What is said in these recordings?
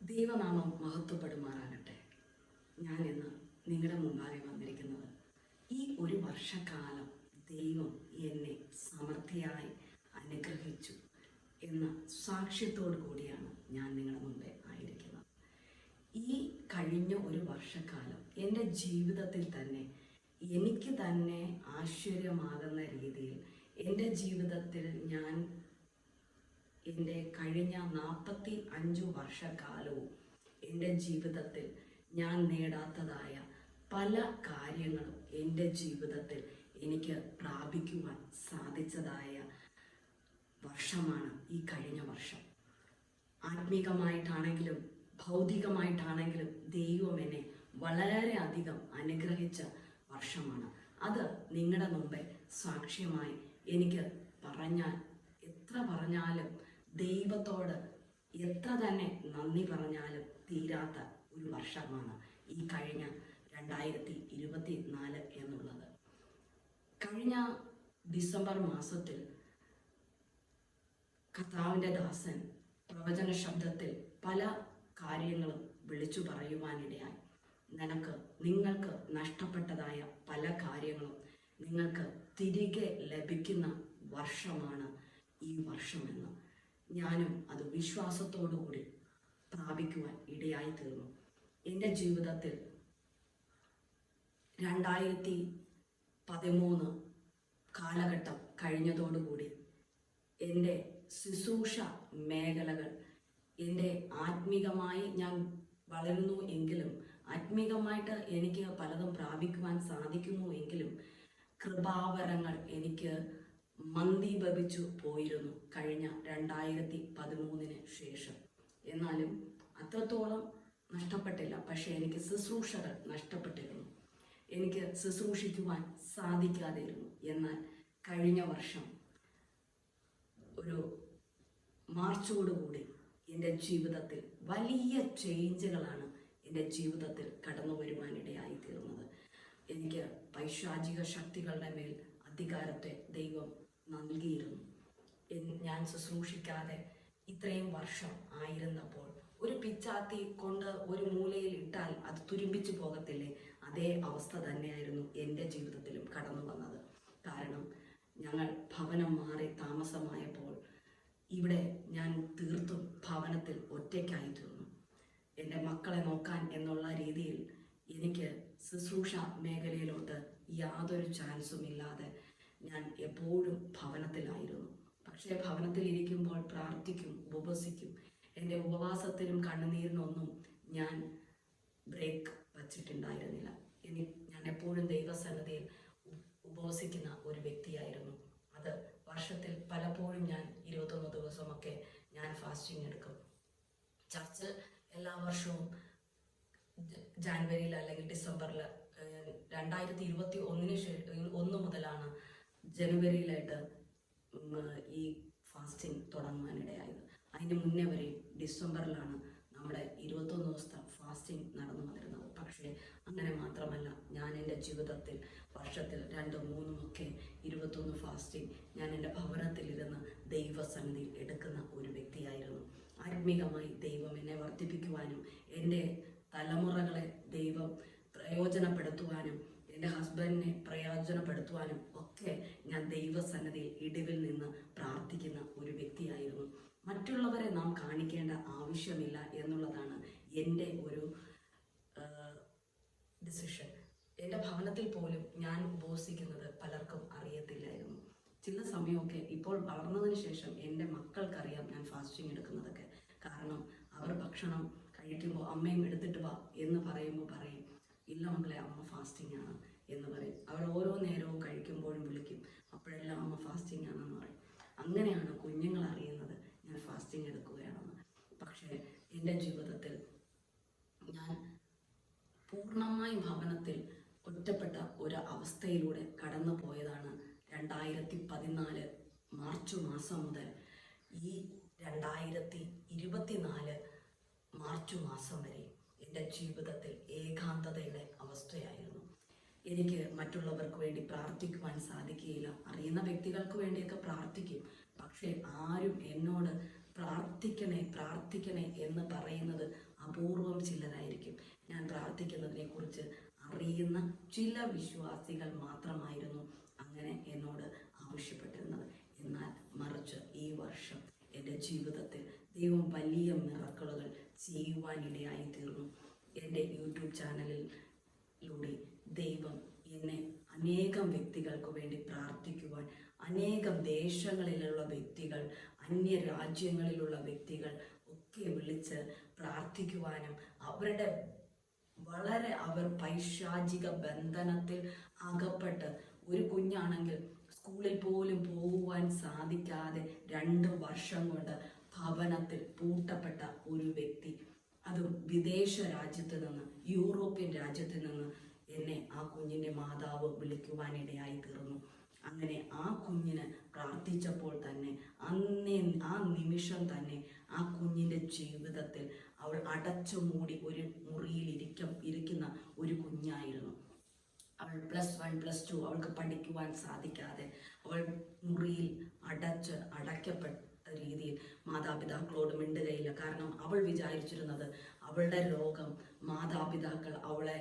ദൈവനാമം മഹത്വപ്പെടുമാറാകട്ടെ. ഞാൻ ഇന്ന് നിങ്ങളുടെ മുമ്പാകെ വന്നിരിക്കുന്നത് ഈ ഒരു വർഷക്കാലം ദൈവം എന്നെ സമൃദ്ധിയായി അനുഗ്രഹിച്ചു എന്ന സാക്ഷ്യത്തോടു കൂടിയാണ് ഞാൻ നിങ്ങളുടെ മുമ്പേ ആയിരിക്കുന്നത്. ഈ കഴിഞ്ഞ ഒരു വർഷക്കാലം എൻ്റെ ജീവിതത്തിൽ തന്നെ എനിക്ക് തന്നെ ആശ്ചര്യമാകുന്ന രീതിയിൽ എൻ്റെ ജീവിതത്തിൽ ഞാൻ എൻ്റെ കഴിഞ്ഞ 45 വർഷക്കാലവും എൻ്റെ ജീവിതത്തിൽ ഞാൻ നേടാത്തതായ പല കാര്യങ്ങളും എൻ്റെ ജീവിതത്തിൽ എനിക്ക് പ്രാപിക്കുവാൻ സാധിച്ചതായ വർഷമാണ് ഈ കഴിഞ്ഞ വർഷം. ആത്മീകമായിട്ടാണെങ്കിലും ഭൗതികമായിട്ടാണെങ്കിലും ദൈവം എന്നെ വളരെയധികം അനുഗ്രഹിച്ച വർഷമാണ്. അത് നിങ്ങളുടെ മുമ്പേ സാക്ഷ്യമായി എനിക്ക് എത്ര പറഞ്ഞാലും ദൈവത്തോട് എത്ര തന്നെ നന്ദി പറഞ്ഞാലും തീരാത്ത ഒരു വർഷമാണ് ഈ കഴിഞ്ഞ 2024 എന്നുള്ളത്. കഴിഞ്ഞ ഡിസംബർ മാസത്തിൽ കർത്താവിൻ്റെ ദാസൻ പ്രവചന ശബ്ദത്തിൽ പല കാര്യങ്ങളും വിളിച്ചു പറയുവാനിടയായി. നിങ്ങൾക്ക് നഷ്ടപ്പെട്ടതായ പല കാര്യങ്ങളും നിങ്ങൾക്ക് തിരികെ ലഭിക്കുന്ന വർഷമാണ് ഈ വർഷമെന്ന് ഞാനും അത് വിശ്വാസത്തോടുകൂടി പ്രാപിക്കുവാൻ ഇടയായി തീർന്നു. എൻ്റെ ജീവിതത്തിൽ 2013 കാലഘട്ടം കഴിഞ്ഞതോടുകൂടി എൻ്റെ ശുശ്രൂഷ മേഖലകൾ എൻ്റെ ആത്മീകമായി ഞാൻ വളരുന്നു എങ്കിലും ആത്മീകമായിട്ട് എനിക്ക് പലതും പ്രാപിക്കുവാൻ സാധിക്കുന്നു എങ്കിലും കൃപാവരങ്ങൾ എനിക്ക് മന്ദീഭവിച്ചു പോയിരുന്നു കഴിഞ്ഞ 2013 ശേഷം. എന്നാലും അത്രത്തോളം നഷ്ടപ്പെട്ടില്ല, പക്ഷേ എനിക്ക് ശുശ്രൂഷകൾ നഷ്ടപ്പെട്ടിരുന്നു. എനിക്ക് ശുശ്രൂഷിക്കുവാൻ സാധിക്കാതെയിരുന്നു. എന്നാൽ കഴിഞ്ഞ വർഷം ഒരു മാർച്ചോടുകൂടി എൻ്റെ ജീവിതത്തിൽ വലിയ ചേഞ്ചുകളാണ് എൻ്റെ ജീവിതത്തിൽ കടന്നു വരുവാനിടയായി തീർന്നത്. എനിക്ക് പൈശാചിക ശക്തികളുടെ മേൽ അധികാരത്തെ ദൈവം നൽകിയിരുന്നു. ഞാൻ ശുശ്രൂഷിക്കാതെ ഇത്രയും വർഷം ആയിരുന്നപ്പോൾ ഒരു പിച്ചാത്തി കൊണ്ട് ഒരു മൂലയിൽ ഇട്ടാൽ അത് തുരുമ്പിച്ചു പോകത്തില്ലേ? അതേ അവസ്ഥ തന്നെയായിരുന്നു എൻ്റെ ജീവിതത്തിലും കടന്നു വന്നത്. കാരണം ഞങ്ങൾ ഭവനം മാറി താമസമായപ്പോൾ ഇവിടെ ഞാൻ തീർത്തും ഭവനത്തിൽ ഒറ്റയ്ക്കായി തീർന്നു. എൻ്റെ മക്കളെ നോക്കാൻ എന്നുള്ള രീതിയിൽ എനിക്ക് ശുശ്രൂഷ മേഖലയിലോട്ട് യാതൊരു ചാൻസും ഇല്ലാതെ ഞാൻ എപ്പോഴും ഭവനത്തിലായിരുന്നു. പക്ഷേ ഭവനത്തിൽ ഇരിക്കുമ്പോൾ പ്രാർത്ഥിക്കും, ഉപവസിക്കും. എൻ്റെ ഉപവാസത്തിനും കണ്ണുനീരിനൊന്നും ഞാൻ ബ്രേക്ക് വച്ചിട്ടുണ്ടായിരുന്നില്ല. ഞാൻ എപ്പോഴും ദൈവസന്നിധിയിൽ ഉപവസിക്കുന്ന ഒരു വ്യക്തിയായിരുന്നു. അത് വർഷത്തിൽ പലപ്പോഴും ഞാൻ 21 ദിവസമൊക്കെ ഞാൻ ഫാസ്റ്റിംഗ് എടുക്കും. ചർച്ച് എല്ലാ വർഷവും ജാനുവരിയിൽ അല്ലെങ്കിൽ ഡിസംബറിൽ 2021 മുതലാണ് ജനുവരിയിലായിട്ട് ഈ ഫാസ്റ്റിംഗ് തുടങ്ങുവാനിടയായത്. അതിന് മുന്നേ വരെ ഡിസംബറിലാണ് നമ്മുടെ 21 ദിവസത്തെ ഫാസ്റ്റിംഗ് നടന്നു വന്നിരുന്നത്. പക്ഷേ അങ്ങനെ മാത്രമല്ല, ഞാൻ എൻ്റെ ജീവിതത്തിൽ വർഷത്തിൽ 2, 3 ഒക്കെ 21 ഫാസ്റ്റിംഗ് ഞാൻ എൻ്റെ ഭവനത്തിലിരുന്ന് ദൈവസന്നിധിയിൽ എടുക്കുന്ന ഒരു വ്യക്തിയായിരുന്നു. ആത്മീകമായി ദൈവം എന്നെ വർദ്ധിപ്പിക്കുവാനും എൻ്റെ തലമുറകളെ ദൈവം പ്രയോജനപ്പെടുത്തുവാനും എൻ്റെ ഹസ്ബൻഡിനെ പ്രയോജനപ്പെടുത്തുവാനും ഒക്കെ ഞാൻ ദൈവസന്നിധിയിൽ ഇടിവിൽ നിന്ന് പ്രാർത്ഥിക്കുന്ന ഒരു വ്യക്തിയായിരുന്നു. മറ്റുള്ളവരെ നാം കാണിക്കേണ്ട ആവശ്യമില്ല എന്നുള്ളതാണ് എൻ്റെ ഒരു ഡിസിഷൻ. എൻ്റെ ഭവനത്തിൽ പോലും ഞാൻ ഉപവസിക്കുന്നത് പലർക്കും അറിയത്തില്ലായിരുന്നു. ചില സമയമൊക്കെ ഇപ്പോൾ വളർന്നതിന് ശേഷം എൻ്റെ മക്കൾക്കറിയാം ഞാൻ ഫാസ്റ്റിംഗ് എടുക്കുന്നതൊക്കെ. കാരണം അവർ ഭക്ഷണം കഴിക്കുമ്പോൾ അമ്മയും എടുത്തിട്ട് വാ എന്ന് പറയുമ്പോൾ പറയും, ഇല്ല മക്കളെ, അമ്മ ഫാസ്റ്റിംഗ് ആണ് എന്ന് പറയും. അവർ ഓരോ നേരവും കഴിക്കുമ്പോഴും വിളിക്കും, അപ്പോഴെല്ലാം അമ്മ ഫാസ്റ്റിംഗ് ആണെന്ന് പറയും. അങ്ങനെയാണ് കുഞ്ഞുങ്ങൾ അറിയുന്നത് ഞാൻ ഫാസ്റ്റിംഗ് എടുക്കുകയാണെന്ന്. പക്ഷേ എൻ്റെ ജീവിതത്തിൽ ഞാൻ പൂർണ്ണമായും ഭവനത്തിൽ ഒറ്റപ്പെട്ട ഒരു അവസ്ഥയിലൂടെ കടന്നു പോയതാണ് 2014 മാർച്ച് മാസം മുതൽ ഈ 2024 മാർച്ച് മാസം വരെ എൻ്റെ ജീവിതത്തിൽ ഏകാന്തതയുടെ അവസ്ഥയായിരുന്നു. എനിക്ക് മറ്റുള്ളവർക്ക് വേണ്ടി പ്രാർത്ഥിക്കുവാൻ സാധിക്കുകയില്ല. അറിയുന്ന വ്യക്തികൾക്ക് വേണ്ടിയൊക്കെ പ്രാർത്ഥിക്കും, പക്ഷേ ആരും എന്നോട് പ്രാർത്ഥിക്കണേ പ്രാർത്ഥിക്കണേ എന്ന് പറയുന്നത് ചിലരായിരിക്കും. ഞാൻ പ്രാർത്ഥിക്കുന്നതിനെക്കുറിച്ച് അറിയുന്ന ചില വിശ്വാസികൾ മാത്രമായിരുന്നു അങ്ങനെ എന്നോട് ആവശ്യപ്പെട്ടിരുന്നത്. എന്നാൽ മറിച്ച് ഈ വർഷം എൻ്റെ ജീവിതത്തിൽ ദൈവം വലിയ മിറക്കിളുകൾ ചെയ്യുവാനിടയായി തീർന്നു. എൻ്റെ യൂട്യൂബ് ചാനലിലൂടെ ദൈവം എന്നെ അനേകം വ്യക്തികൾക്ക് വേണ്ടി പ്രാർത്ഥിക്കുവാൻ, അനേകം ദേശങ്ങളിലുള്ള വ്യക്തികൾ, അന്യ രാജ്യങ്ങളിലുള്ള വ്യക്തികൾ ഒക്കെ വിളിച്ച് പ്രാർത്ഥിക്കുവാനും, അവർ പൈശാചിക ബന്ധനത്തിൽ അകപ്പെട്ട്, ഒരു കുഞ്ഞാണെങ്കിൽ സ്കൂളിൽ പോലും പോകുവാൻ സാധിക്കാതെ 2 വർഷം കൊണ്ട് ഭവനത്തിൽ പൂട്ടപ്പെട്ട ഒരു വ്യക്തി, അത് വിദേശ രാജ്യത്ത് നിന്ന്, യൂറോപ്യൻ രാജ്യത്ത് നിന്ന് എന്നെ ആ കുഞ്ഞിൻ്റെ മാതാവ് വിളിക്കുവാനിടയായി തീർന്നു. അങ്ങനെ ആ കുഞ്ഞിന് പ്രാർത്ഥിച്ചപ്പോൾ തന്നെ ആ നിമിഷം തന്നെ ആ കുഞ്ഞിൻ്റെ ജീവിതത്തിൽ അവൾ അടച്ചു മൂടി ഒരു മുറിയിൽ ഇരിക്കുന്ന ഒരു കുഞ്ഞായിരുന്നു. അവൾ +1 +2 അവൾക്ക് പഠിക്കുവാൻ സാധിക്കാതെ അവൾ മുറിയിൽ അടയ്ക്കപ്പെട്ട രീതിയിൽ മാതാപിതാക്കളോട് മിണ്ടുകയില്ല. കാരണം അവൾ വിചാരിച്ചിരുന്നത് അവളുടെ രോഗം മാതാപിതാക്കൾ അവളെ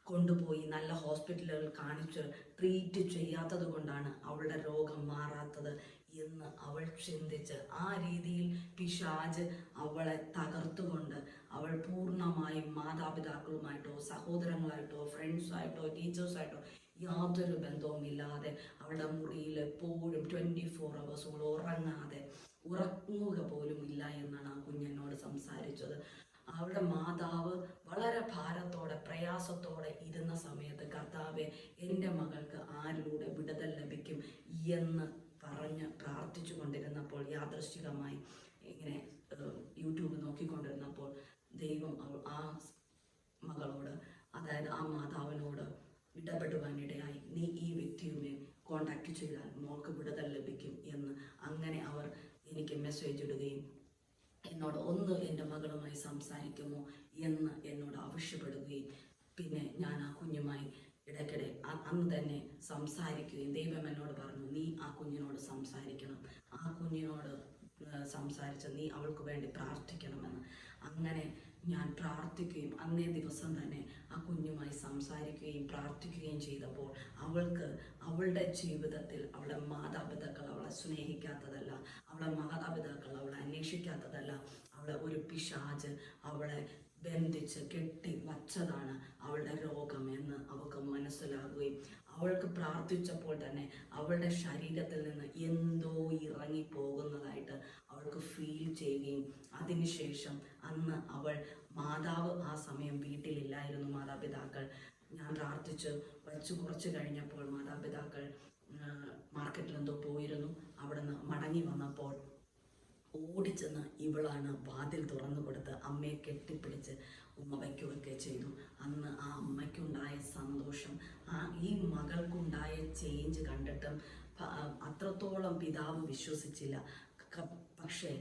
കൊണ്ടുപോയി നല്ല ഹോസ്പിറ്റലുകൾ കാണിച്ച് ട്രീറ്റ് ചെയ്യാത്തത് കൊണ്ടാണ് അവളുടെ രോഗം മാറാത്തത് എന്ന് അവൾ ചിന്തിച്ച്, ആ രീതിയിൽ പിശാച് അവളെ തകർത്തുകൊണ്ട് അവൾ പൂർണ്ണമായും മാതാപിതാക്കളുമായിട്ടോ സഹോദരങ്ങളായിട്ടോ ഫ്രണ്ട്സായിട്ടോ ടീച്ചേഴ്സായിട്ടോ യാതൊരു ബന്ധവുമില്ലാതെ അവളുടെ മുറിയിൽ എപ്പോഴും 24 hours ഉറങ്ങുക പോലും ഇല്ല എന്നാണ് ആ കുഞ്ഞെന്നോട് സംസാരിച്ചത്. അവളുടെ മാതാവ് വളരെ ഭാരത്തോടെ പ്രയാസത്തോടെ ഇരുന്ന സമയത്ത്, കർത്താവേ, എൻ്റെ മകൾക്ക് ആരിലൂടെ വിടുതൽ ലഭിക്കും എന്ന് പറഞ്ഞ് പ്രാർത്ഥിച്ചു കൊണ്ടിരുന്നപ്പോൾ, യാദൃശ്ചികമായി ഇങ്ങനെ യൂട്യൂബ് നോക്കിക്കൊണ്ടിരുന്നപ്പോൾ ദൈവം ആ മകളോട്, അതായത് ആ മാതാവിനോട് ഇടപെടുവാനിടയായി, നീ ഈ വ്യക്തിയുമായി കോണ്ടാക്ട് ചെയ്താൽ മോൾക്ക് വിടുതൽ ലഭിക്കും എന്ന്. അങ്ങനെ അവർ എനിക്ക് മെസ്സേജ് ഇടുകയും എന്നോട് ഒന്ന് എൻ്റെ മകളുമായി സംസാരിക്കുമോ എന്ന് എന്നോട് ആവശ്യപ്പെടുകയും, പിന്നെ ഞാൻ ആ കുഞ്ഞുമായി ഇടയ്ക്കിടെ അന്ന് തന്നെ സംസാരിക്കുകയും, ദൈവം എന്നോട് പറഞ്ഞു, നീ ആ കുഞ്ഞിനോട് സംസാരിക്കണം, ആ കുഞ്ഞിനോട് സംസാരിച്ച് നീ അവൾക്ക് വേണ്ടി പ്രാർത്ഥിക്കണമെന്ന്. അങ്ങനെ ഞാൻ പ്രാർത്ഥിക്കുകയും അന്നേ ദിവസം തന്നെ ആ കുഞ്ഞുമായി സംസാരിക്കുകയും പ്രാർത്ഥിക്കുകയും ചെയ്തപ്പോൾ അവളുടെ ജീവിതത്തിൽ അവളുടെ മാതാപിതാക്കൾ അവളെ സ്നേഹിക്കാത്തതല്ല, അവളുടെ മാതാപിതാക്കൾ അവളെ അന്വേഷിക്കാത്തതല്ല, അവളെ ഒരു പിശാച് അവളെ ബന്ധിച്ച് കെട്ടി വച്ചതാണ് അവളുടെ രോഗം എന്ന് അവൾക്ക് മനസ്സിലാകുകയും, അവൾക്ക് പ്രാർത്ഥിച്ചപ്പോൾ തന്നെ അവളുടെ ശരീരത്തിൽ നിന്ന് എന്തോ ഇറങ്ങിപ്പോകുന്നതായിട്ട് അവൾക്ക് ഫീൽ ചെയ്യുകയും, അതിനുശേഷം അന്ന് മാതാവ് ആ സമയം വീട്ടിലില്ലായിരുന്നു. മാതാപിതാക്കൾ, ഞാൻ പ്രാർത്ഥിച്ച് വച്ച് കുറച്ച് കഴിഞ്ഞപ്പോൾ മാതാപിതാക്കൾ മാർക്കറ്റിലെന്തോ പോയിരുന്നു. അവിടെ നിന്ന് മടങ്ങി വന്നപ്പോൾ ഓടിച്ചെന്ന് ഇവളാണ് വാതിൽ തുറന്നു കൊടുത്ത് അമ്മയെ കെട്ടിപ്പിടിച്ച് ഉമ്മ വയ്ക്കുകയൊക്കെ ചെയ്തു. അന്ന് ആ അമ്മയ്ക്കുണ്ടായ സന്തോഷം, ഈ മകൾക്കുണ്ടായ ചേഞ്ച് കണ്ടിട്ടും അത്രത്തോളം പിതാവ് വിശ്വസിച്ചില്ല. പക്ഷേ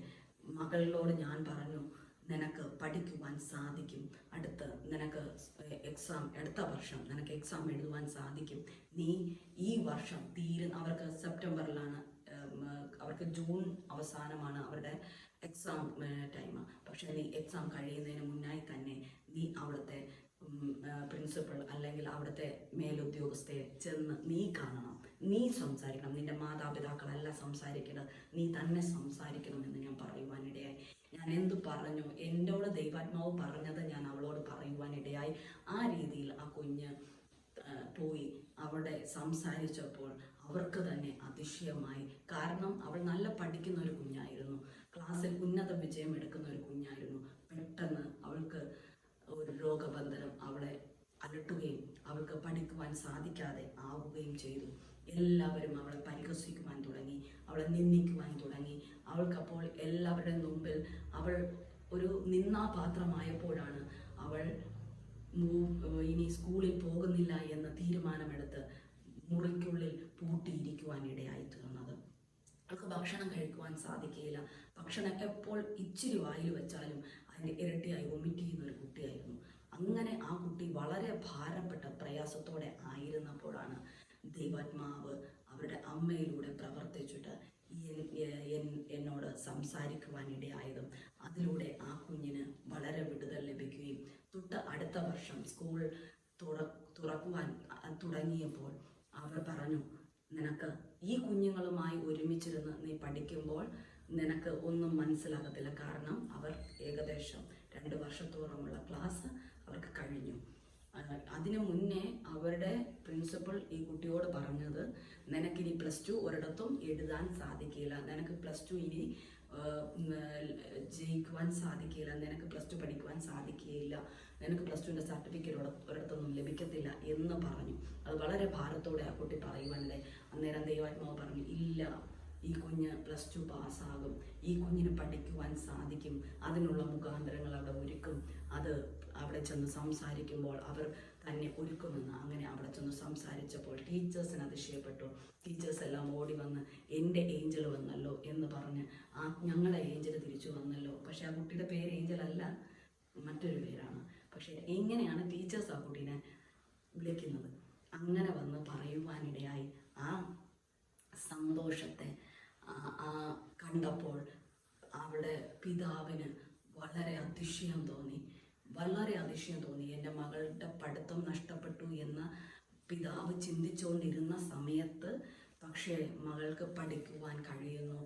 മകളിനോട് ഞാൻ പറഞ്ഞു, നിനക്ക് പഠിക്കുവാൻ സാധിക്കും, നിനക്ക് അടുത്ത വർഷം നിനക്ക് എക്സാം എഴുതുവാൻ സാധിക്കും, നീ ഈ വർഷം അവർക്ക് സെപ്റ്റംബറിലാണ്, അവർക്ക് ജൂൺ അവസാനമാണ് അവരുടെ എക്സാം ടൈം. പക്ഷേ നീ എക്സാം കഴിയുന്നതിന് മുന്നായി തന്നെ നീ അവിടുത്തെ പ്രിൻസിപ്പൾ അല്ലെങ്കിൽ അവിടുത്തെ മേലുദ്യോഗസ്ഥയെ ചെന്ന് നീ കാണണം, നീ സംസാരിക്കണം, നിന്റെ മാതാപിതാക്കളല്ല സംസാരിക്കണം, നീ തന്നെ സംസാരിക്കണമെന്ന് ഞാൻ പറയുവാനിടയായി. ഞാൻ എന്തു പറഞ്ഞു, എന്നോട് ദൈവാത്മാവ് പറഞ്ഞത് ഞാൻ അവളോട് പറയുവാനിടയായി. ആ രീതിയിൽ ആ കുഞ്ഞ് പോയി അവിടെ സംസാരിച്ചപ്പോൾ അവർക്ക് തന്നെ അതിശയമായി. കാരണം അവൾ നല്ല പഠിക്കുന്ന ഒരു കുഞ്ഞായിരുന്നു, ക്ലാസ്സിൽ ഉന്നത വിജയം എടുക്കുന്ന ഒരു കുഞ്ഞായിരുന്നു. പെട്ടെന്ന് അവൾക്ക് ഒരു രോഗബന്ധനം അവളെ അലട്ടുകയും അവൾക്ക് പഠിക്കുവാൻ സാധിക്കാതെ ആവുകയും ചെയ്തു. എല്ലാവരും അവളെ പരിഹസിക്കുവാൻ തുടങ്ങി, അവളെ നിന്ദിക്കുവാൻ തുടങ്ങി. അവൾക്കപ്പോൾ എല്ലാവരുടെ മുമ്പിൽ അവൾ ഒരു നിന്നാപാത്രമായപ്പോഴാണ് അവൾ ഇനി സ്കൂളിൽ പോകുന്നില്ല എന്ന തീരുമാനമെടുത്ത് മുറിക്കുള്ളിൽ പൂട്ടിയിരിക്കുവാനിടയായി തീർന്നത്. അവൾക്ക് ഭക്ഷണം കഴിക്കുവാൻ സാധിക്കുകയില്ല. ഭക്ഷണം എപ്പോൾ ഇച്ചിരി വായിൽ വെച്ചാലും അതിൻ്റെ ഇരട്ടിയായി വൊമിറ്റ് ചെയ്യുന്ന ഒരു കുട്ടിയായിരുന്നു. അങ്ങനെ ആ കുട്ടി വളരെ ഭാരപ്പെട്ട പ്രയാസത്തോടെ ആയിരുന്നപ്പോഴാണ് ദൈവാത്മാവ് അവരുടെ അമ്മയിലൂടെ പ്രവർത്തിച്ചിട്ട് എന്നോട് സംസാരിക്കുവാനിടയായതും അതിലൂടെ ആ കുഞ്ഞിന് വളരെ വിടുതൽ ലഭിക്കുകയും വർഷം സ്കൂൾ തുറക്കുവാൻ തുടങ്ങിയപ്പോൾ അവർ പറഞ്ഞു, നിനക്ക് ഈ കുഞ്ഞുങ്ങളുമായി ഒരുമിച്ചിരുന്ന് നീ പഠിക്കുമ്പോൾ നിനക്ക് ഒന്നും മനസ്സിലാകത്തില്ല. കാരണം അവർ ഏകദേശം 2 വർഷത്തോളമുള്ള ക്ലാസ് അവർക്ക് കഴിഞ്ഞു. അതിനു മുന്നേ അവരുടെ പ്രിൻസിപ്പൽ ഈ കുട്ടിയോട് പറഞ്ഞത്, നിനക്കിനി +2 ഒരിടത്തും എഴുതാൻ സാധിക്കില്ല, നിനക്ക് +2 ഇനി ജയിക്കുവാൻ സാധിക്കില്ല, നിനക്ക് +2 പഠിക്കുവാൻ സാധിക്കുകയില്ല, നിനക്ക് +2ൻ്റെ സർട്ടിഫിക്കറ്റ് ഒരിടത്തൊന്നും ലഭിക്കത്തില്ല എന്ന് പറഞ്ഞു. അത് വളരെ ഭാരത്തോടെ ആ കുട്ടി പറയുവാനിടെ അന്നേരം ദൈവാത്മാവ് പറഞ്ഞു, ഇല്ല, ഈ കുഞ്ഞ് +2 പാസ്സാകും, ഈ കുഞ്ഞിന് പഠിക്കുവാൻ സാധിക്കും, അതിനുള്ള മുഖാന്തരങ്ങൾ അവിടെ ഒരുക്കും, അത് അവിടെ ചെന്ന് സംസാരിക്കുമ്പോൾ അവർ തന്നെ ഒരുക്കുമെന്ന്. അങ്ങനെ അവിടെ ചെന്ന് സംസാരിച്ചപ്പോൾ ടീച്ചേഴ്സിന് അതിശയപ്പെട്ടു. ടീച്ചേഴ്സ് എല്ലാം ഓടി വന്ന്, എൻ്റെ ഏഞ്ചൽ വന്നല്ലോ എന്ന് പറഞ്ഞ്, ഞങ്ങളുടെ ഏഞ്ചൽ തിരിച്ചു വന്നല്ലോ. പക്ഷെ ആ കുട്ടിയുടെ പേര് ഏഞ്ചൽ അല്ല, മറ്റൊരു പേരാണ്. പക്ഷെ എങ്ങനെയാണ് ടീച്ചേഴ്സ് ആ കുട്ടീനെ വിളിക്കുന്നത്? അങ്ങനെ വന്ന് പറയുവാനിടയായി. ആ സന്തോഷത്തെ കണ്ടപ്പോൾ അവളുടെ പിതാവിന് വളരെ അതിശയം തോന്നി. എൻ്റെ മകളുടെ പഠിത്തം നഷ്ടപ്പെട്ടു എന്ന് പിതാവ് ചിന്തിച്ചുകൊണ്ടിരുന്ന സമയത്ത്, പക്ഷേ മകൾക്ക് പഠിക്കുവാൻ കഴിയുന്നു,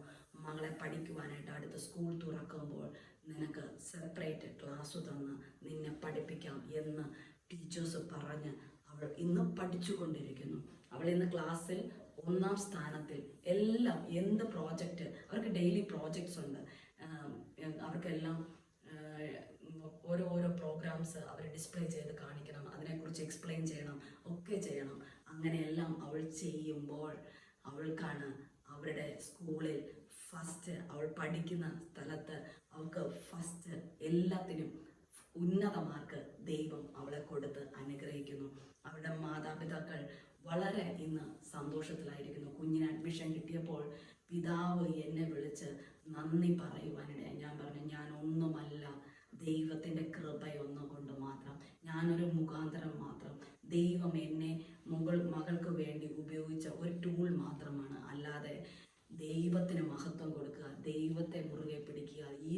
മകളെ പഠിക്കുവാനായിട്ട് അടുത്ത സ്കൂൾ തുറക്കുമ്പോൾ നിനക്ക് സെപ്പറേറ്റ് ക്ലാസ് തന്ന് നിന്നെ പഠിപ്പിക്കാം എന്ന് ടീച്ചേഴ്സ് പറഞ്ഞ് അവൾ ഇന്ന് പഠിച്ചുകൊണ്ടിരിക്കുന്നു. അവൾ ഇന്ന് ക്ലാസ്സിൽ 1ാം സ്ഥാനത്തിൽ. എല്ലാം എന്ത് പ്രോജക്റ്റ്, അവർക്ക് ഡെയിലി പ്രോജക്ട്സ് ഉണ്ട്, അവർക്കെല്ലാം ഓരോ പ്രോഗ്രാംസ് അവർ ഡിസ്പ്ലേ ചെയ്ത് കാണിക്കണം, അതിനെക്കുറിച്ച് എക്സ്പ്ലെയിൻ ചെയ്യണം, ഒക്കെ ചെയ്യണം. അങ്ങനെയെല്ലാം അവൾ ചെയ്യുമ്പോൾ അവൾക്കാണ് അവരുടെ സ്കൂളിൽ ഫസ്റ്റ്, അവൾ പഠിക്കുന്ന സ്ഥലത്ത് അവൾക്ക് ഫസ്റ്റ്, എല്ലാത്തിനും ഉന്നത മാർക്ക് ദൈവം അവളെ കൊടുത്ത് അനുഗ്രഹിക്കുന്നു. അവരുടെ മാതാപിതാക്കൾ വളരെ ഇന്ന് സന്തോഷത്തിലായിരിക്കുന്നു. കുഞ്ഞിന് അഡ്മിഷൻ കിട്ടിയപ്പോൾ പിതാവ് എന്നെ വിളിച്ച് നന്ദി പറയുവാനിടയായി. ഞാൻ പറഞ്ഞു, ഞാനൊന്നുമല്ല, ദൈവത്തിൻ്റെ കൃപയൊന്നുകൊണ്ട് മാത്രം, ഞാനൊരു മുഖാന്തരം മാത്രം, ദൈവം എന്നെ മകൾക്ക് വേണ്ടി ഉപയോഗിച്ച ഒരു ടൂൾ മാത്രമാണ്. അല്ലാതെ ദൈവത്തിന് മഹത്വം കൊടുക്കുക, ദൈവത്തെ മുറുകെ പിടിക്കുക, ഈ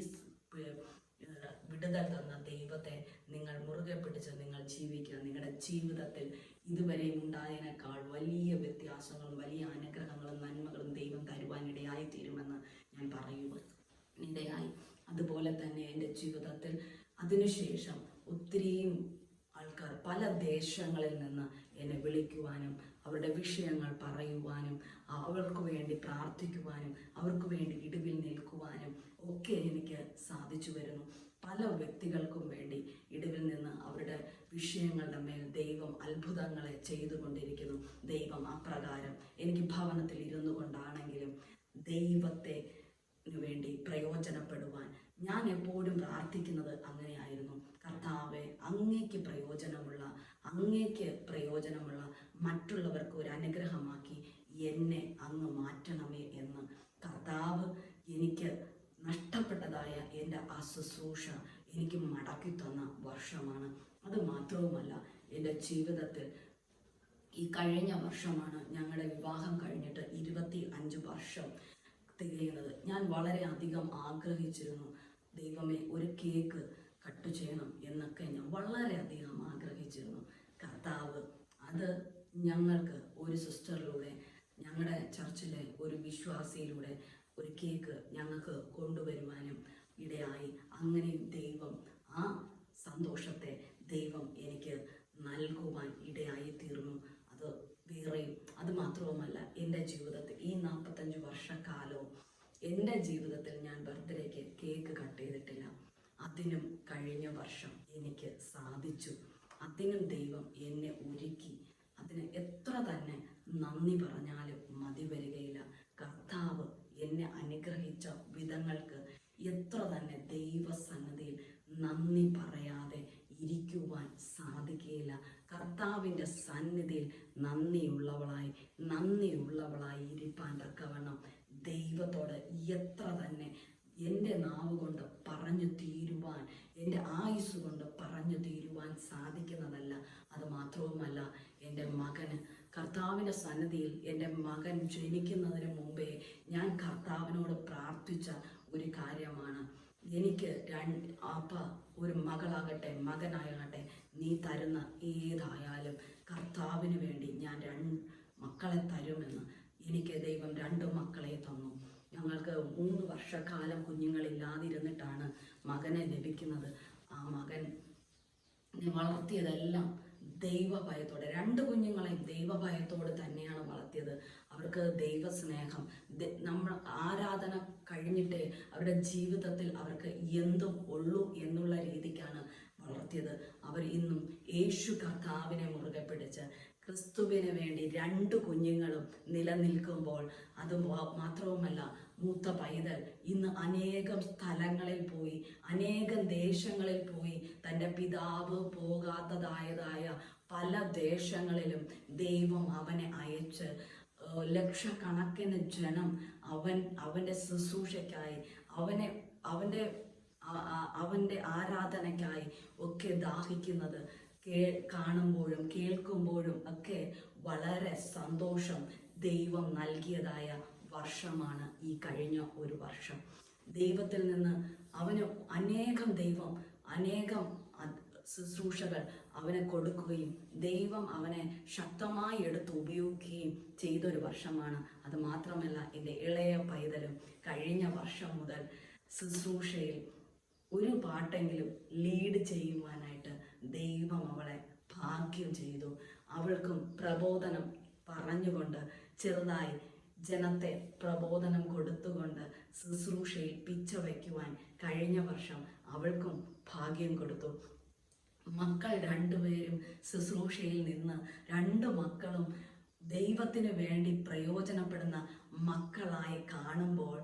വിടുതൽ തന്ന ദൈവത്തെ നിങ്ങൾ മുറുകെ പിടിച്ച് നിങ്ങൾ ജീവിക്കുക. നിങ്ങളുടെ ജീവിതത്തിൽ ഇതുവരെ ഉണ്ടായതിനേക്കാൾ വലിയ വ്യത്യാസങ്ങളും വലിയ അനുഗ്രഹങ്ങളും നന്മകളും ദൈവം തരുവാനിടയായി തീരുമെന്ന് ഞാൻ പറയുവാനിടയായി. അതുപോലെ തന്നെ എൻ്റെ ജീവിതത്തിൽ അതിനുശേഷം ഒത്തിരിയും ആൾക്കാർ പല ദേശങ്ങളിൽ നിന്ന് എന്നെ വിളിക്കുവാനും അവരുടെ വിഷയങ്ങൾ പറയുവാനും അവർക്ക് വേണ്ടി പ്രാർത്ഥിക്കുവാനും അവർക്ക് വേണ്ടി ഇടിവിൽ നിൽക്കുവാനും ഒക്കെ എനിക്ക് സാധിച്ചു വരുന്നു. പല വ്യക്തികൾക്കും വേണ്ടി ഇടിവിൽ നിന്ന് അവരുടെ വിഷയങ്ങളുടെ മേൽ ദൈവം അത്ഭുതങ്ങളെ ചെയ്തുകൊണ്ടിരിക്കുന്നു. ദൈവം അപ്രകാരം എനിക്ക് ഭവനത്തിൽ ഇരുന്നു കൊണ്ടാണെങ്കിലും ദൈവത്തെ വേണ്ടി പ്രയോജനപ്പെടുവാൻ ഞാൻ എപ്പോഴും പ്രാർത്ഥിക്കുന്നത് അങ്ങനെയായിരുന്നു. കർത്താവെ, അങ്ങേക്ക് പ്രയോജനമുള്ള മറ്റുള്ളവർക്ക് ഒരു അനുഗ്രഹമാക്കി എന്നെ അങ്ങ് മാറ്റണമേ എന്ന്. കർത്താവ് എനിക്ക് നഷ്ടപ്പെട്ടതായ എൻ്റെ ആ ശുശ്രൂഷ എനിക്ക് മടക്കി തന്ന വർഷമാണ്. അത് മാത്രവുമല്ല, എൻ്റെ ജീവിതത്തിൽ ഈ കഴിഞ്ഞ വർഷമാണ് ഞങ്ങളുടെ വിവാഹം കഴിഞ്ഞിട്ട് 25 വർഷം തികയുന്നത്. ഞാൻ വളരെ അധികം ആഗ്രഹിച്ചിരുന്നു, ദൈവമേ, ഒരു കേക്ക് കട്ട് ചെയ്യണം എന്നൊക്കെ ഞാൻ വളരെയധികം ആഗ്രഹിച്ചിരുന്നു. കർത്താവ് അത് ഞങ്ങൾക്ക് ഒരു സിസ്റ്ററിലൂടെ, ഞങ്ങളുടെ ചർച്ചിലെ ഒരു വിശ്വാസിയിലൂടെ ഒരു കേക്ക് ഞങ്ങൾക്ക് കൊണ്ടുവരുവാനും ഇടയായി. അങ്ങനെ ദൈവം ആ സന്തോഷത്തെ ദൈവം എനിക്ക് നൽകുവാൻ ഇടയായി തീർന്നു. അത് വേറെയും. അത് മാത്രവുമല്ല, എൻ്റെ ജീവിതത്തിൽ ഈ 45 വർഷക്കാലവും എൻ്റെ ജീവിതത്തിൽ ഞാൻ ബർത്ത്ഡേക്ക് കേക്ക് കട്ട് ചെയ്തിട്ടില്ല. അതിനും കഴിഞ്ഞ വർഷം എനിക്ക് സാധിച്ചു. അതിനും ദൈവം എന്നെ ഒരുക്കി. അതിന് എത്ര തന്നെ നന്ദി പറഞ്ഞാലും മതി വരികയില്ല. കർത്താവ് എന്നെ അനുഗ്രഹിച്ച വിധങ്ങൾക്ക് എത്ര തന്നെ ദൈവസന്നിധിയിൽ നന്ദി പറയാതെ ഇരിക്കുവാൻ സാധിക്കുകയില്ല. കർത്താവിൻ്റെ സന്നിധിയിൽ നന്ദിയുള്ളവളായി ഇരിപ്പാൻ തക്കവണ്ണം ദൈവത്തോട് എത്ര തന്നെ എൻ്റെ നാവ് കൊണ്ട് പറഞ്ഞു തീരുവാൻ, എൻ്റെ ആയുസ് കൊണ്ട് പറഞ്ഞു തീരുവാൻ സാധിക്കുന്നതല്ല. അത് മാത്രവുമല്ല, എൻ്റെ മകന് കർത്താവിൻ്റെ സന്നിധിയിൽ എൻ്റെ മകൻ ജനിക്കുന്നതിന് മുമ്പേ ഞാൻ കർത്താവിനോട് പ്രാർത്ഥിച്ച ഒരു കാര്യമാണ്. എനിക്ക് അപ്പ ഒരു മകളാകട്ടെ മകനാകട്ടെ നീ തരുന്ന ഏതായാലും കർത്താവിന് വേണ്ടി ഞാൻ മക്കളെ തരുമെന്ന് എനിക്ക് ദൈവം 2 മക്കളെ തന്നു. ഞങ്ങൾക്ക് 3 വർഷക്കാലം കുഞ്ഞുങ്ങളില്ലാതിരുന്നിട്ടാണ് മകനെ ലഭിക്കുന്നത്. ആ മകൻ വളർത്തിയതെല്ലാം ദൈവഭയത്തോടെ, 2 കുഞ്ഞുങ്ങളെ ദൈവഭയത്തോട് തന്നെയാണ് വളർത്തിയത്. അവർക്ക് ദൈവസ്നേഹം, നമ്മൾ ആരാധന കഴിഞ്ഞിട്ടേ അവരുടെ ജീവിതത്തിൽ അവർക്ക് എന്തും ഉള്ളൂ എന്നുള്ള രീതിക്കാണ് വളർത്തിയത്. അവർ ഇന്നും യേശു കർത്താവിനെ മുറുകെ പിടിച്ച് ക്രിസ്തുവിന് വേണ്ടി 2 കുഞ്ഞുങ്ങളും നിലനിൽക്കുമ്പോൾ, അത് മാത്രവുമല്ല മൂത്ത പൈതൽ ഇന്ന് അനേകം സ്ഥലങ്ങളിൽ പോയി, അനേകം ദേശങ്ങളിൽ പോയി, തൻ്റെ പിതാവ് പോകാത്തതായ പല ദേശങ്ങളിലും ദൈവം അവനെ അയച്ച് ലക്ഷക്കണക്കിന് ജനം അവൻ്റെ ശുശ്രൂഷയ്ക്കായി, അവൻ്റെ ആരാധനയ്ക്കായി ഒക്കെ ദാഹിക്കുന്നത് കാണുമ്പോഴും കേൾക്കുമ്പോഴും ഒക്കെ വളരെ സന്തോഷം ദൈവം നൽകിയതായ വർഷമാണ് ഈ കഴിഞ്ഞ ഒരു വർഷം. ദൈവത്തിൽ നിന്ന് അവന് അനേകം ശുശ്രൂഷകൾ അവനെ കൊടുക്കുകയും ദൈവം അവനെ ശക്തമായി എടുത്ത് ഉപയോഗിക്കുകയും ചെയ്തൊരു വർഷമാണ്. അത് മാത്രമല്ല, എൻ്റെ ഇളയ പൈതലും കഴിഞ്ഞ വർഷം മുതൽ ശുശ്രൂഷയിൽ ഒരു പാട്ടെങ്കിലും ലീഡ് ചെയ്യുവാനായിട്ട് ദൈവം അവളെ ഭാഗ്യം ചെയ്തു. അവൾക്കും പ്രബോധനം പറഞ്ഞുകൊണ്ട്, ചെറുതായി ജനത്തെ പ്രബോധനം കൊടുത്തുകൊണ്ട് ശുശ്രൂഷയിൽ പിച്ചവയ്ക്കുവാൻ കഴിഞ്ഞ വർഷം അവൾക്കും ഭാഗ്യം കൊടുത്തു. മക്കൾ 2 പേരും ശുശ്രൂഷയിൽ നിന്ന് 2 മക്കളും ദൈവത്തിന് വേണ്ടി പ്രയോജനപ്പെടുന്ന മക്കളായി കാണുമ്പോൾ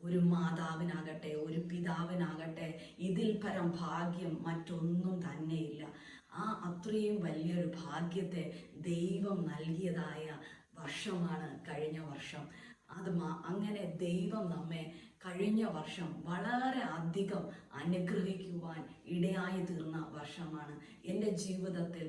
ഒരു മാതാവിനാകട്ടെ ഒരു പിതാവിനാകട്ടെ ഇതിൽ പരം ഭാഗ്യം മറ്റൊന്നും തന്നെയില്ല. അത്രയും വലിയൊരു ഭാഗ്യത്തെ ദൈവം നൽകിയതായ വർഷമാണ് കഴിഞ്ഞ വർഷം. അങ്ങനെ ദൈവം നമ്മെ കഴിഞ്ഞ വർഷം വളരെ അധികം അനുഗ്രഹിക്കുവാൻ ഇടയായി തീർന്ന വർഷമാണ്. എൻ്റെ ജീവിതത്തിൽ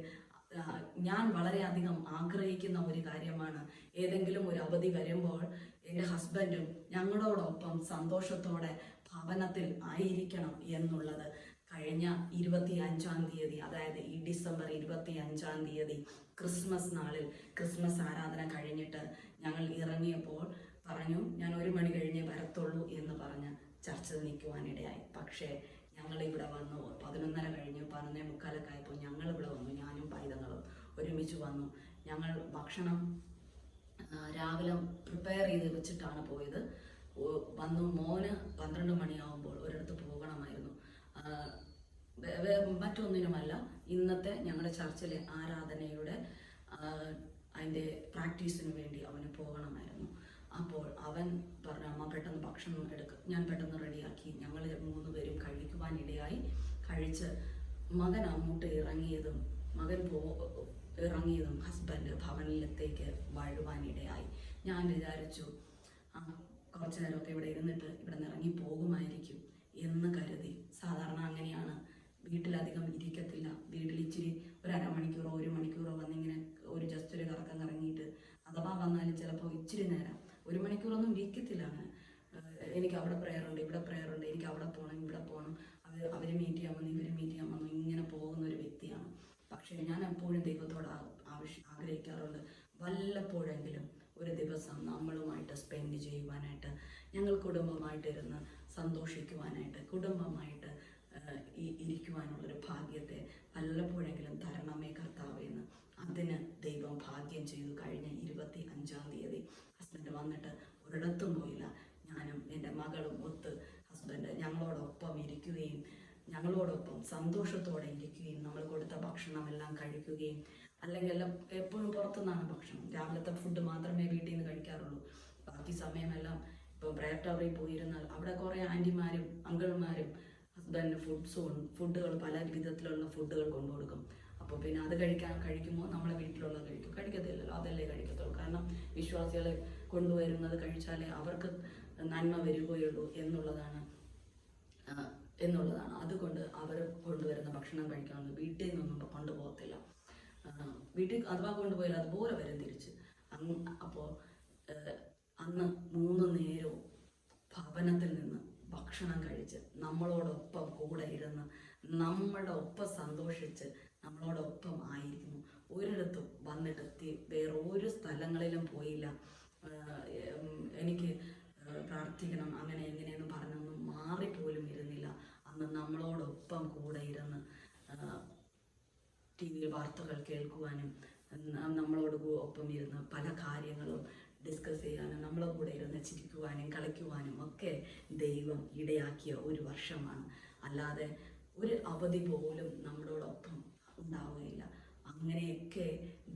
ഞാൻ വളരെയധികം ആഗ്രഹിക്കുന്ന ഒരു കാര്യമാണ്, ഏതെങ്കിലും ഒരു അവധി വരുമ്പോൾ എൻ്റെ ഹസ്ബൻഡും ഞങ്ങളോടൊപ്പം സന്തോഷത്തോടെ ഭവനത്തിൽ ആയിരിക്കണം എന്നുള്ളത്. കഴിഞ്ഞ 25-ാം തീയതി, അതായത് ഈ ഡിസംബർ 25-ാം തീയതി ക്രിസ്മസ് നാളിൽ, ക്രിസ്മസ് ആരാധന കഴിഞ്ഞിട്ട് ഞങ്ങൾ ഇറങ്ങിയപ്പോൾ പറഞ്ഞു, ഞാൻ 1 മണി കഴിഞ്ഞേ വരത്തുള്ളൂ എന്ന് പറഞ്ഞ് ചർച്ചിൽ നിൽക്കുവാനിടയായി. പക്ഷേ ഞങ്ങളിവിടെ വന്നു 11:30 കഴിഞ്ഞ് 11:45 ആയപ്പോൾ ഞങ്ങളിവിടെ വന്നു. ഞാനും പൈതങ്ങളും ഒരുമിച്ച് വന്നു. ഞങ്ങൾ ഭക്ഷണം രാവിലെ പ്രിപ്പയർ ചെയ്ത് വെച്ചിട്ടാണ് പോയത്. വന്നു മോന് 12 മണിയാവുമ്പോൾ ഒരിടത്ത് പോകണമായിരുന്നു. മറ്റൊന്നിനുമല്ല, ഇന്നത്തെ ഞങ്ങളുടെ ചർച്ചിലെ ആരാധനയുടെ അതിൻ്റെ പ്രാക്ടീസിന് വേണ്ടി അവന് പോകണമായിരുന്നു. അപ്പോൾ അവൻ പറഞ്ഞു, അമ്മ പെട്ടെന്ന് ഭക്ഷണം എടുക്കും. ഞാൻ പെട്ടെന്ന് റെഡിയാക്കി. ഞങ്ങൾ 3 പേരും കഴിക്കുവാനിടയായി. കഴിച്ച് മകൻ അങ്ങോട്ട് ഇറങ്ങിയതും ഹസ്ബൻഡ് ഭവനത്തിലേക്ക് വഴുവാനിടയായി. ഞാൻ വിചാരിച്ചു കുറച്ച് നേരമൊക്കെ ഇവിടെ ഇരുന്നിട്ട് ഇവിടെ നിന്ന് ഇറങ്ങി പോകുമായിരിക്കും എന്ന് കരുതി. സാധാരണ അങ്ങനെയാണ്, വീട്ടിലധികം ഇരിക്കത്തില്ല. വീട്ടിൽ ഇച്ചിരി ഒരു 1/2 മണിക്കൂറോ 1 മണിക്കൂറോ വന്നിങ്ങനെ ജസ്റ്റ് ഒരു കറക്കം കറങ്ങിയിട്ട്, അഥവാ വന്നാലും ചിലപ്പോൾ ഇച്ചിരി നേരം 1 മണിക്കൂറൊന്നും ഇരിക്കത്തില്ല. അങ്ങനെ എനിക്ക് അവിടെ പ്രയറുണ്ട്, ഇവിടെ പ്രയറുണ്ട്, എനിക്ക് അവിടെ പോകണം, ഇവിടെ പോകണം, അവർ മീറ്റ് ചെയ്യാൻ വന്നു, ഇവർ മീറ്റ് ചെയ്യാൻ വന്നു, ഇങ്ങനെ പോകുന്ന ഒരു വ്യക്തിയാണ്. പക്ഷേ ഞാൻ എപ്പോഴും ദൈവത്തോട് ആഗ്രഹിക്കാറുണ്ട്, വല്ലപ്പോഴെങ്കിലും ഒരു ദിവസം നമ്മളുമായിട്ട് സ്പെൻഡ് ചെയ്യുവാനായിട്ട്, ഞങ്ങൾ കുടുംബമായിട്ടിരുന്ന് സന്തോഷിക്കുവാനായിട്ട്, കുടുംബമായിട്ട് ഇരിക്കുവാനുള്ളൊരു ഭാഗ്യത്തെ വല്ലപ്പോഴെങ്കിലും തരണമേ കർത്താവേന്ന്. അതിന് ദൈവം ഭാഗ്യം ചെയ്തു. കഴിഞ്ഞ 25-ാം തീയതി ഹസ്ബൻഡ് വന്നിട്ട് ഒരിടത്തും പോയില്ല. ഞാനും എൻ്റെ മകളും ഒത്ത് ഹസ്ബൻഡ് ഞങ്ങളോടൊപ്പം ഇരിക്കുകയും ഞങ്ങളോടൊപ്പം സന്തോഷത്തോടെ ഇരിക്കുകയും നമ്മൾ കൊടുത്ത ഭക്ഷണമെല്ലാം കഴിക്കുകയും, അല്ലെങ്കിൽ എല്ലാം എപ്പോഴും പുറത്തുനിന്നാണ് ഭക്ഷണം. രാവിലത്തെ ഫുഡ് മാത്രമേ വീട്ടിൽ നിന്ന് കഴിക്കാറുള്ളൂ. ബാക്കി സമയമെല്ലാം ഇപ്പോൾ പ്രയർ ടവറിൽ പോയിരുന്നാൽ അവിടെ കുറേ ആൻറ്റിമാരും അങ്കിൾമാരും ഹസ്ബൻഡിന് ഫുഡുകൾ പല വിധത്തിലുള്ള ഫുഡുകൾ കൊണ്ടുകൊടുക്കും. അപ്പോൾ പിന്നെ അത് കഴിക്കുമ്പോൾ നമ്മളെ വീട്ടിലുള്ള കഴിക്കത്തില്ലല്ലോ, അതല്ലേ കഴിക്കത്തുള്ളൂ. കാരണം വിശ്വാസികളെ കൊണ്ടുവരുന്നത് കഴിച്ചാലേ അവർക്ക് നന്മ വരികയുള്ളൂ എന്നുള്ളതാണ്. അതുകൊണ്ട് അവർ കൊണ്ടുവരുന്ന ഭക്ഷണം കഴിക്കാമെന്ന് വീട്ടിൽ നിന്നൊന്നും കൊണ്ടുപോകത്തില്ല. വീട്ടിൽ അഥവാ കൊണ്ടുപോയാൽ അതുപോലെ വരും തിരിച്ച്. അപ്പോൾ അന്ന് 3 നേരവും ഭവനത്തിൽ നിന്ന് ഭക്ഷണം കഴിച്ച് നമ്മളോടൊപ്പം കൂടെ ഇരുന്ന് നമ്മളുടെ ഒപ്പം സന്തോഷിച്ച് നമ്മളോടൊപ്പം ആയിരിക്കുന്നു. ഒരിടത്തും വന്നിട്ട് വേറെ ഒരു സ്ഥലങ്ങളിലും പോയില്ല. എനിക്ക് പ്രാർത്ഥിക്കണം അങ്ങനെ എങ്ങനെയെന്ന് പറഞ്ഞൊന്നും മാറിപ്പോലും ഇരുന്നില്ല. അന്ന് നമ്മളോടൊപ്പം കൂടെ ഇരുന്ന് ടി വിയിൽ വാർത്തകൾ കേൾക്കുവാനും നമ്മളോട് ഒപ്പം ഇരുന്ന് പല കാര്യങ്ങളും ഡിസ്കസ് ചെയ്യാനും നമ്മളെ കൂടെ ഇരുന്ന് ചിരിക്കുവാനും കളിക്കുവാനും ഒക്കെ ദൈവം ഇടയാക്കിയ ഒരു വർഷമാണ്. അല്ലാതെ ഒരു അവധി പോലും നമ്മളോടൊപ്പം ഉണ്ടാവുകയില്ല. അങ്ങനെയൊക്കെ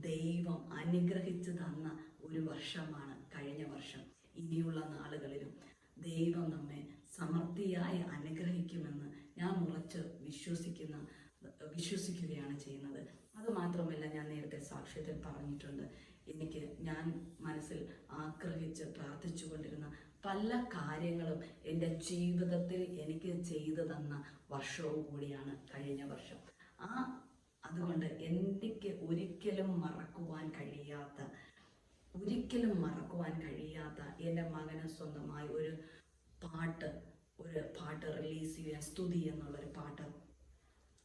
ദൈവം അനുഗ്രഹിച്ചു തന്ന ഒരു വർഷമാണ് കഴിഞ്ഞ വർഷം. ഇനിയുള്ള നാളുകളിലും ദൈവം നമ്മെ സമൃദ്ധിയായി അനുഗ്രഹിക്കുമെന്ന് ഞാൻ ഉറച്ച് വിശ്വസിക്കുകയാണ് ചെയ്യുന്നത്. അതുമാത്രമല്ല, ഞാൻ നേരത്തെ സാക്ഷ്യത്തിൽ പറഞ്ഞിട്ടുണ്ട്, ഞാൻ മനസ്സിൽ ആഗ്രഹിച്ച് പ്രാർത്ഥിച്ചു കൊണ്ടിരുന്ന പല കാര്യങ്ങളും എൻ്റെ ജീവിതത്തിൽ എനിക്ക് ചെയ്തു തന്ന വർഷവും കൂടിയാണ് കഴിഞ്ഞ വർഷം. അതുകൊണ്ട് എനിക്ക് ഒരിക്കലും മറക്കുവാൻ കഴിയാത്ത എൻ്റെ മകന് സ്വന്തമായി ഒരു പാട്ട് റിലീസ് ചെയ്യാൻ, സ്തുതി എന്നുള്ളൊരു പാട്ട്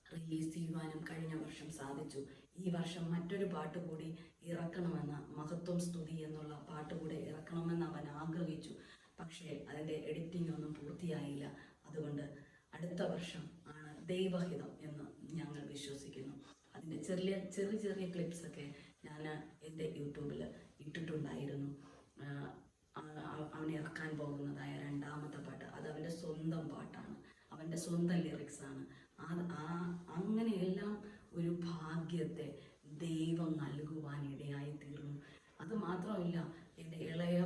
റിലീസ് ചെയ്യുവാനും കഴിഞ്ഞ വർഷം സാധിച്ചു. ഈ വർഷം മറ്റൊരു പാട്ട് കൂടി ഇറക്കണമെന്ന്, മഹത്വം സ്തുതി എന്നുള്ള പാട്ട് കൂടി ഇറക്കണമെന്ന് അവൻ ആഗ്രഹിച്ചു. പക്ഷേ അതിൻ്റെ എഡിറ്റിംഗ് ഒന്നും പൂർത്തിയായില്ല. അതുകൊണ്ട് അടുത്ത വർഷം ആണ് ദൈവഹിതം എന്ന് ഞങ്ങൾ വിശ്വസിക്കുന്നു. അതിൻ്റെ ചെറിയ ക്ലിപ്സൊക്കെ ഞാൻ എൻ്റെ യൂട്യൂബിൽ ഇട്ടിട്ടുണ്ടായിരുന്നു. അവൻ ഇറക്കാൻ പോകുന്നതായ രണ്ടാമത്തെ പാട്ട്, അത് അവൻ്റെ സ്വന്തം പാട്ടാണ്, അവൻ്റെ സ്വന്തം ലിറിക്സാണ്. അങ്ങനെയെല്ലാം ഒരു ഭാഗ്യത്തെ ദൈവം നൽകുവാൻ ഇടയായി തീർന്നു. അതുമാത്രമല്ല, എൻ്റെ ഇളയ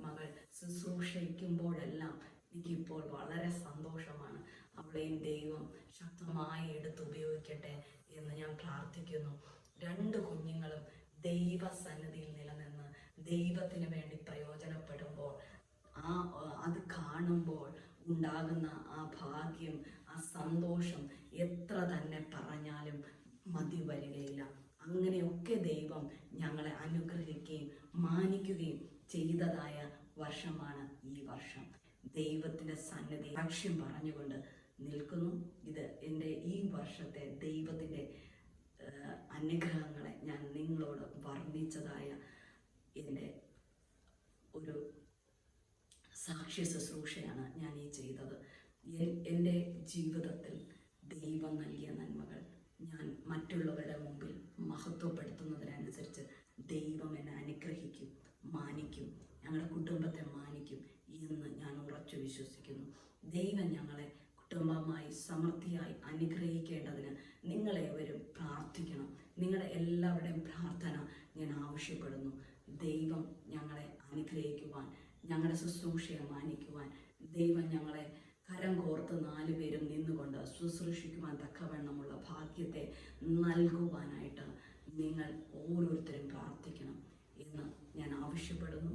മകൾ ശുശ്രൂഷിക്കുമ്പോഴെല്ലാം എനിക്കിപ്പോൾ വളരെ സന്തോഷമാണ്. അവളെയും ദൈവം ശക്തമായി എടുത്തുപയോഗിക്കട്ടെ എന്ന് ഞാൻ പ്രാർത്ഥിക്കുന്നു. 2 കുഞ്ഞുങ്ങളും ദൈവസന്നിധിയിൽ നിലനിന്ന് ദൈവത്തിന് വേണ്ടി പ്രയോജനപ്പെടുമ്പോൾ അത് കാണുമ്പോൾ ഉണ്ടാകുന്ന ആ ഭാഗ്യം, ആ സന്തോഷം എത്ര തന്നെ പറഞ്ഞാലും മതി വരികയില്ല. അങ്ങനെയൊക്കെ ദൈവം ഞങ്ങളെ അനുഗ്രഹിക്കുകയും മാനിക്കുകയും ചെയ്തതായ വർഷമാണ് ഈ വർഷം. ദൈവത്തിൻ്റെ സന്നിധി സാക്ഷ്യം പറഞ്ഞുകൊണ്ട് നിൽക്കുന്നു. ഇത് എൻ്റെ ഈ വർഷത്തെ ദൈവത്തിൻ്റെ അനുഗ്രഹങ്ങളെ ഞാൻ നിങ്ങളോട് വർണ്ണിച്ചതായ എൻ്റെ ഒരു സാക്ഷ്യ ശുശ്രൂഷയാണ് ഞാൻ ഈ ചെയ്തത്. എൻ്റെ ജീവിതത്തിൽ ദൈവം നൽകിയ നന്മകൾ ഞാൻ മറ്റുള്ളവരുടെ മുമ്പിൽ മഹത്വപ്പെടുത്തുന്നതിനനുസരിച്ച് ദൈവം എന്നെ അനുഗ്രഹിക്കും, മാനിക്കും, ഞങ്ങളുടെ കുടുംബത്തെ മാനിക്കും എന്ന് ഞാൻ ഉറച്ചു വിശ്വസിക്കുന്നു. ദൈവം ഞങ്ങളെ കുടുംബമായി സമൃദ്ധിയായി അനുഗ്രഹിക്കേണ്ടതിന് നിങ്ങളേവരും പ്രാർത്ഥിക്കണം. നിങ്ങളുടെ എല്ലാവരുടെയും പ്രാർത്ഥന ഞാൻ ആവശ്യപ്പെടുന്നു. ദൈവം ഞങ്ങളെ അനുഗ്രഹിക്കുവാൻ, ഞങ്ങളുടെ ശുശ്രൂഷയെ മാനിക്കുവാൻ, ദൈവം ഞങ്ങളെ കരം കോർത്ത് 4 പേരും നിന്നുകൊണ്ട് ശുശ്രൂഷിക്കുവാൻ തക്കവണ്ണമുള്ള ഭാഗ്യത്തെ നൽകുവാനായിട്ട് നിങ്ങൾ ഓരോരുത്തരും പ്രാർത്ഥിക്കണം എന്ന് ഞാൻ ആവശ്യപ്പെടുന്നു.